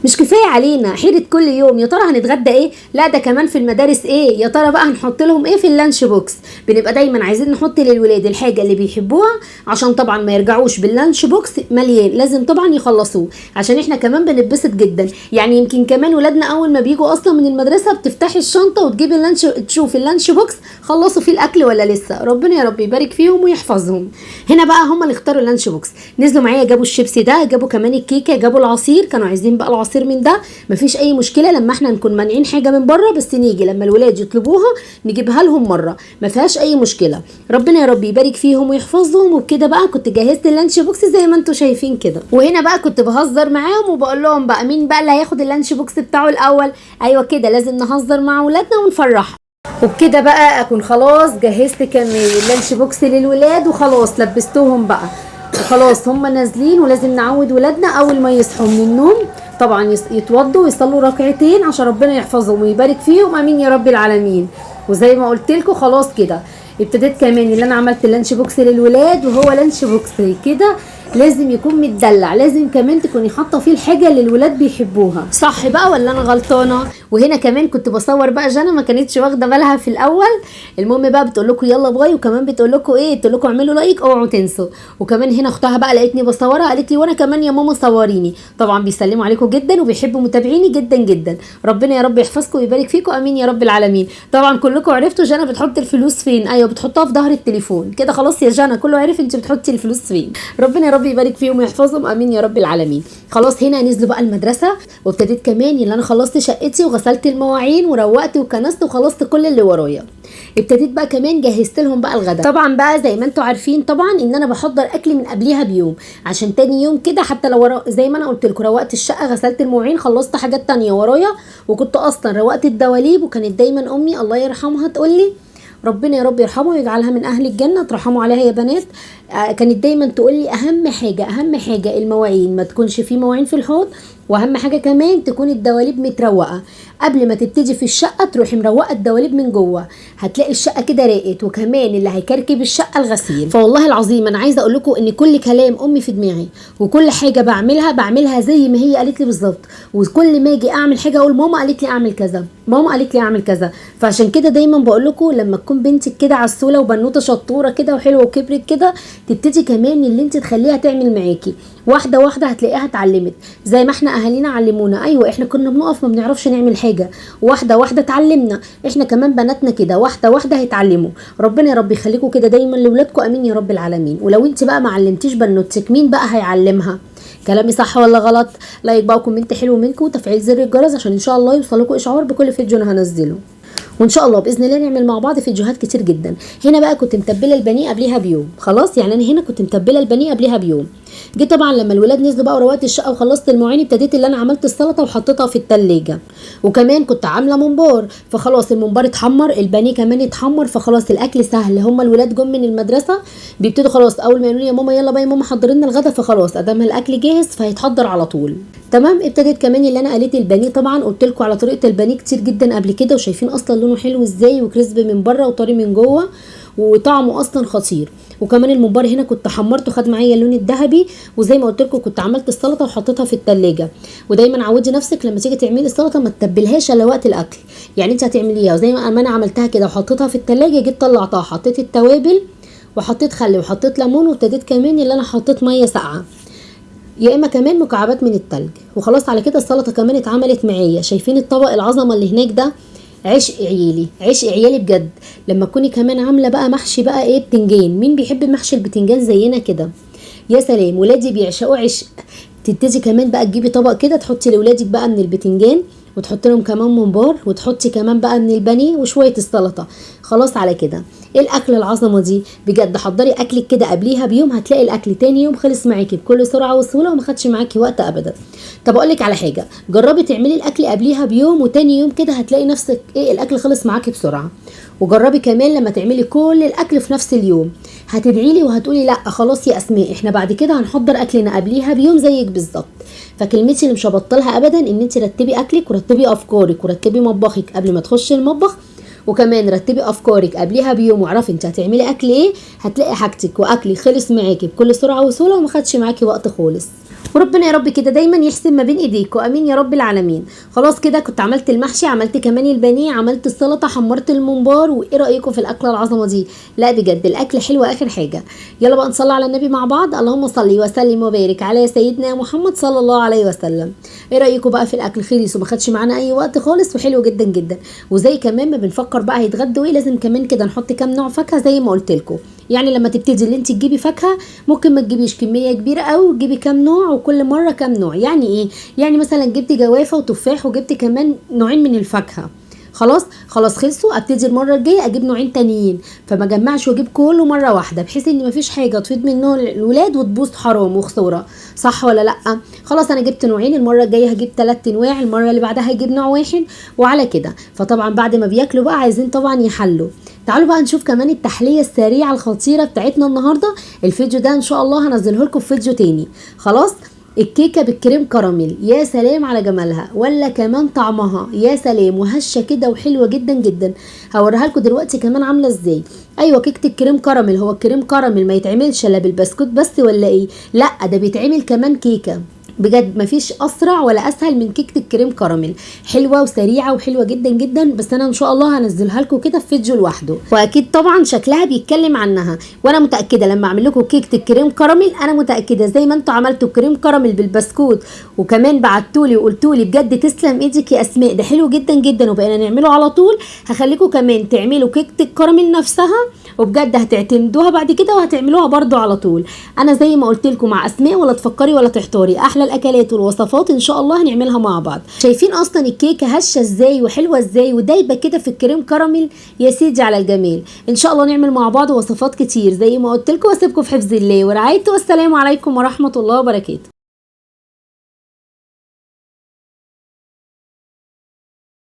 مش كفايه علينا حيره كل يوم يا ترى هنتغدى ايه؟ لا ده كمان في المدارس ايه يا ترى بقى هنحط لهم ايه في اللانش بوكس. بنبقى دايما عايزين نحط للولاد الحاجه اللي بيحبوها عشان طبعا ما يرجعوش باللانش بوكس مليان، لازم طبعا يخلصوه عشان احنا كمان بنتبسط جدا. يعني يمكن كمان ولادنا اول ما بيجوا اصلا من المدرسه بتفتحي الشنطه وتجيبي اللانش تشوفي اللانش بوكس خلصوا فيه الاكل ولا لسه. ربنا يا رب يبارك فيهم ويحفظهم. هنا بقى هم اللي اختاروا اللانش بوكس، نزلوا معايا جابوا الشيبسي ده، جابوا كمان الكيكه، جابوا العصير، كانوا عايزين بقى العصير من ده. مفيش اي مشكله لما احنا نكون مانعين حاجه من بره بس نيجي لما الولاد يطلبوها نجيبها لهم مره، ما فيهاش اي مشكله. ربنا يا رب يبارك فيهم ويحفظهم. وبكده بقى كنت جهزت اللانش بوكس زي ما انتم شايفين كده. وهنا بقى كنت بهزر معاهم وبقول لهم بقى مين بقى اللي هياخد اللانش بوكس بتاعه الاول. ايوه كده لازم نهزر مع ولادنا ونفرحهم. وبكده بقى اكون خلاص جهزت كمان اللانش بوكس للولاد وخلاص لبستهم بقى وخلاص هم نازلين. ولازم نعود ولادنا اول ما يصحوا من النوم طبعا يتوضوا ويصلوا ركعتين عشان ربنا يحفظهم ويبارك فيهم، امين يا رب العالمين. وزي ما قلت لكم خلاص كده ابتديت كمان اللي انا عملت اللانش بوكس للولاد، وهو لانش بوكس كده لازم يكون متدلع، لازم كمان تكوني حاطه فيه الحاجه اللي الولاد بيحبوها، صح بقى ولا انا غلطانه؟ وهنا كمان كنت بصور بقى جانا ما كانتش واخده بالها في الاول. المهم بقى بتقول لكم يلا باي، وكمان بتقول لكم ايه، بتقول لكم اعملوا لايك اوعوا تنسوا. وكمان هنا اختها بقى لقيتني بصورها قالت لي وانا كمان يا ماما صوريني. طبعا بيسلموا عليكم جدا وبيحبوا متابعيني جدا جدا. ربنا يا رب يحفظكم ويبارك فيكم، امين يا رب العالمين. طبعا كلكم عرفتوا جانا بتحط الفلوس فين. ايوه بتحطها في ظهر التليفون كده. خلاص يا جانا كله عرف انت بتحطي الفلوس فين. ربنا يا رب يبارك فيهم ويحفظهم، امين يا رب العالمين. خلاص هنا نزلوا بقى المدرسه وابتديت كمان اللي انا خلصت شقتي وغسلت المواعين وروقت وكنست وخلصت كل اللي ورايا. ابتديت بقى كمان جهزت لهم بقى الغدا. طبعا بقى زي ما انتم عارفين طبعا ان انا بحضر اكل من قبليها بيوم عشان تاني يوم كده حتى لو زي ما انا قلت لكم روقت الشقه غسلت المواعين خلصت حاجات تانية ورايا، وكنت اصلا روقت الدواليب. وكانت دايما امي الله يرحمها تقول لي ربنا يا رب يرحمه ويجعلها من اهل الجنه، ترحموا عليها يا بنات. كانت دايما تقول لي اهم حاجه المواعين ما تكونش في مواعين في الحوض، واهم حاجه كمان تكون الدواليب متروقه. قبل ما تبتدي في الشقه تروحي مروقه الدواليب من جوه هتلاقي الشقه كده راقت. وكمان اللي هيكركب الشقه الغسيل. فوالله العظيم انا عايزه اقول لكم ان كل كلام امي في دماغي وكل حاجه بعملها زي ما هي قالت لي بالظبط. وكل ما اجي اعمل حاجه اقول ماما قالت لي اعمل كذا، ماما قالت لي اعمل كذا. فعشان كده دايما بقول لكم لما تكون بنتك كده عسوله وبنوته شطوره كده وحلوه وكبرت كده تبتدي كمان اللي انت تخليها تعمل معاكي واحده واحده هتلاقيها اتعلمت زي ما احنا اهالينا علمونا. ايوه احنا كنا بنقف ما بنعرفش نعمل حاجه، واحده واحده اتعلمنا. احنا كمان بناتنا كده واحده واحده هيتعلموا. ربنا يا رب يخليكم كده دايما لاولادكم، امين يا رب العالمين. ولو انت بقى ما علمتيش بنوتك مين بقى هيعلمها؟ كلامي صح ولا غلط؟ لايك بقى وكومنت حلو منكم وتفعيل زر الجرس عشان ان شاء الله يوصلكم اشعار بكل فيديو انا هنزله. وان شاء الله باذن الله نعمل مع بعض فيديوهات كتير جدا. هنا بقى كنت متبله البانيه قبليها بيوم. خلاص يعني انا هنا كنت متبله البانيه قبليها بيوم. جيت طبعا لما الولاد نزلوا بقى وروقت الشقه وخلصت المواعين ابتديت اللي انا عملت السلطه وحطيتها في التلاجة. وكمان كنت عامله ممبار فخلاص الممبار اتحمر، البانيه كمان اتحمر، فخلاص الاكل سهل. هما الولاد جم من المدرسه بيبتدوا خلاص اول ما يقولوا لي يا ماما يلا بقى يا ماما حضري لنا الغدا، فخلاص ادام الاكل جاهز فهيتحضر على طول. تمام. ابتديت كمان اللي انا قليت البانيه. طبعا قلت لكم على طريقه البانيه كتير جدا قبل كده وشايفين اصلا لونه حلو ازاي وكريسب من بره وطري من جوه وطعمه اصلا خطير. وكمان الممبار هنا كنت حمرته خد معايا اللون الذهبي. وزي ما قلت لكم كنت عملت السلطه وحطيتها في التلاجة. ودايما عودي نفسك لما تيجي تعملي السلطه ما تتبلهاش الا وقت الاكل. يعني انت هتعمليها وزي ما انا عملتها كده وحطيتها في التلاجة جيت طلعتها حطيت التوابل وحطيت خل وحطيت ليمون وابتديت كمان اللي انا حطيت ميه ساقعه يا اما كمان مكعبات من التلج. وخلاص على كده السلطه كمان اتعملت معايا. شايفين الطبق العظمه اللي هناك ده؟ عشق عيالي عشق عيالي بجد. لما تكوني كمان عامله بقى محشي بقى ايه بتنجان، مين بيحب محشي البتنجان زينا كده؟ يا سلام ولادي بيعشقوا عشق. تبتدي كمان بقى تجيبي طبق كده تحطي لاولادك بقى من البتنجان وتحطي لهم كمان ممبار وتحطي كمان بقى من البانيه وشويه السلطه. خلاص على كده ايه الاكل العظمه دي بجد. حضري اكلك كده قبليها بيوم هتلاقي الاكل تاني يوم خلص معاكي بكل سرعه وسهوله وما خدش معاكي وقت ابدا. طب اقول لك على حاجه، جربي تعملي الاكل قبليها بيوم وتاني يوم كده هتلاقي نفسك ايه الاكل خلص معاكي بسرعه. وجربي كمان لما تعملي كل الاكل في نفس اليوم هتدعي لي وهتقولي لا خلاص يا اسماء احنا بعد كده هنحضر اكلنا قبليها بيوم زيك بالظبط. فكلمتي اللي مش هبطلها ابدا ان انت رتبي اكلك ورتبي افكارك ورتبي مطبخك قبل ما تخشي المطبخ. وكمان رتبي افكارك قبلها بيوم واعرفي انت هتعملي اكل ايه. هتلاقي حاجتك واكلك خلص معاكي بكل سرعه وسهوله وما خدش معاكي وقت خالص. وربنا يا رب كده دايما يحسن ما بين ايديكم، امين يا رب العالمين. خلاص كده كنت عملت المحشي، عملت كمان البانيه، عملت السلطه، حمرت الممبار. وايه رايكم في الاكله العظمه دي؟ لا بجد الاكل حلو اخر حاجه. يلا بقى نصلي على النبي مع بعض. اللهم صل وسلم وبارك على سيدنا محمد صلى الله عليه وسلم. ايه رايكم بقى في الاكل؟ خلص وما خدش معانا اي وقت خالص وحلو جدا جدا. وزي كمان ما بنفكر بقى هيتغدوا ايه، لازم كمان كده نحط كام نوع فاكهه زي ما قلت لكم. يعني لما تبتدي اللي انت تجيبي فاكهه ممكن ما تجيبيش كميه كبيره قوي، وتجيبي كام نوع وكل مره كام نوع. يعني ايه؟ يعني مثلا جبتي جوافه وتفاح وجبتي كمان نوعين من الفاكهه، خلاص خلصوا، ابتدي المره الجايه اجيب نوعين تانيين، فما جمعش واجيب كله مره واحده، بحيث ان مفيش حاجه تفيد منه الولاد وتبوظ حرام وخساره. صح ولا لا؟ خلاص انا جبت نوعين، المره الجايه هجيب 3 انواع، المره اللي بعدها هجيب نوع واحد، وعلى كده. فطبعا بعد ما بياكلوا بقى عايزين طبعا يحلوا. تعالوا بقى نشوف كمان التحليه السريعه الخطيره بتاعتنا النهارده. الفيديو ده ان شاء الله هنزله لكم في فيديو تاني. خلاص، الكيكه بالكريم كراميل، يا سلام على جمالها، ولا كمان طعمها يا سلام، وهشه كده وحلوه جدا جدا. هوريها لكم دلوقتي كمان عامله ازاي. ايوه كيكه الكريم كراميل، هو الكريم كراميل ما يتعملش الا بالبسكوت بس ولا ايه؟ لا ده بيتعمل كمان كيكه. بجد مفيش اسرع ولا اسهل من كيكه الكريم كراميل، حلوه وسريعه وحلوه جدا جدا. بس انا ان شاء الله هنزلها لكم كده في فيديو لوحده، واكيد طبعا شكلها بيتكلم عنها. وانا متاكده لما اعمل لكم كيكه الكريم كراميل، انا متاكده زي ما انتوا عملتوا الكريم كراميل بالبسكوت وكمان بعتولي وقلتولي بجد تسلم ايدك يا اسماء، ده حلو جدا جدا وبقينا نعمله على طول، هخليكم كمان تعملوا كيكه الكراميل نفسها، وبجد هتعتمدوها بعد كده وهتعملوها برضو على طول. انا زي ما قلت لكم مع اسماء، ولا تفكري ولا تحتاري، احلى الاكلات والوصفات ان شاء الله هنعملها مع بعض. شايفين اصلا الكيكه هشه ازاي وحلوه ازاي ودايبه كده في الكريم كراميل، يا سيدي على الجمال. ان شاء الله نعمل مع بعض وصفات كتير زي ما قلت لكم، واسيبكم في حفظ الله ورعايته، والسلام عليكم ورحمه الله وبركاته.